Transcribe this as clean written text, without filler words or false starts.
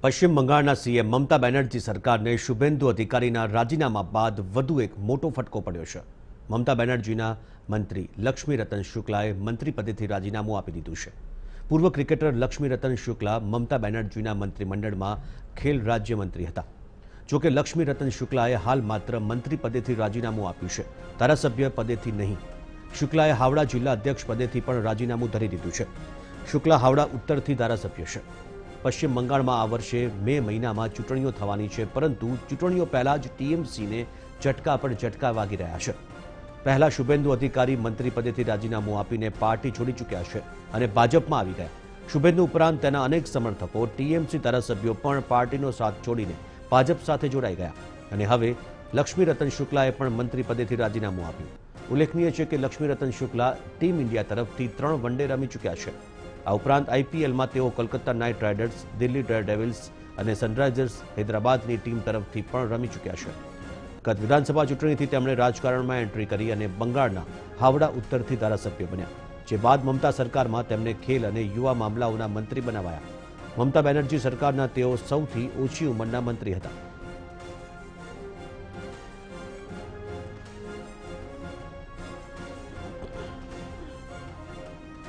પશ્ચિમ બંગાળના સીએમ મમતા બેનર્જી સરકારને શુભેન્દુ અધિકારીના રાજીનામા બાદ વધુ એક મોટો ફટકો પડ્યો છે। મમતા બેનર્જીના મંત્રી લક્ષ્મી રતન શુક્લાએ મંત્રી પદેથી રાજીનામું આપી દીધું છે। પૂર્વ ક્રિકેટર લક્ષ્મી રતન શુક્લા મમતા બેનર્જીના મંત્રીમંડળમાં ખેલ રાજ્યમંત્રી હતા। જોકે લક્ષ્મી રતન શુક્લાએ હાલ માત્ર મંત્રી પદેથી રાજીનામું આપ્યું છે, ધારાસભ્ય પદેથી નહીં। શુક્લાએ હાવડા જિલ્લા અધ્યક્ષ પદેથી પણ રાજીનામું ધરી દીધું છે। શુક્લા હાવડા ઉત્તરથી ધારાસભ્ય છે। પશ્ચિમ બંગાળમાં આ વર્ષે મે મહિનામાં ચૂંટણીઓ થવાની છે, પરંતુ ચૂંટણીઓ પહેલા જ ટીએમસીને ઝટકા પર ઝટકા વાગી રહ્યા છે। પહેલા શુભેન્દુ અધિકારી મંત્રી પદેથી રાજીનામું આપીને પાર્ટી છોડી ચૂક્યા છે અને ભાજપમાં આવી ગયા। શુભેન્દુ ઉપરાંત તેના અનેક સમર્થકો ટીએમસી ધારાસભ્યો પણ પાર્ટીનો સાથ છોડીને ભાજપ સાથે જોડાઈ ગયા અને હવે લક્ષ્મી રતન શુક્લાએ પણ મંત્રી પદેથી રાજીનામું આપ્યું। ઉલ્લેખનીય છે કે લક્ષ્મી રતન શુક્લા ટીમ ઇન્ડિયા તરફથી 3 વનડે રમી ચૂક્યા છે। આ ઉપરાંત આઈપીએલમાં તેઓ Kolkata night riders, Delhi Daredevils અને સનરાઇઝર્સ હૈદરાબાદની ટીમ તરફથી પણ રમી ચૂક્યા છે। ગત વિધાનસભા ચૂંટણીથી તેમણે રાજકારણમાં એન્ટ્રી કરી અને બંગાળના હાવડા ઉત્તરથી ધારાસભ્ય બન્યા, જે બાદ મમતા સરકારમાં તેમને ખેલ અને યુવા મામલાઓના મંત્રી બનાવાયા। મમતા બેનર્જી સરકારના તેઓ સૌથી ઓછી ઉંમરના મંત્રી હતા।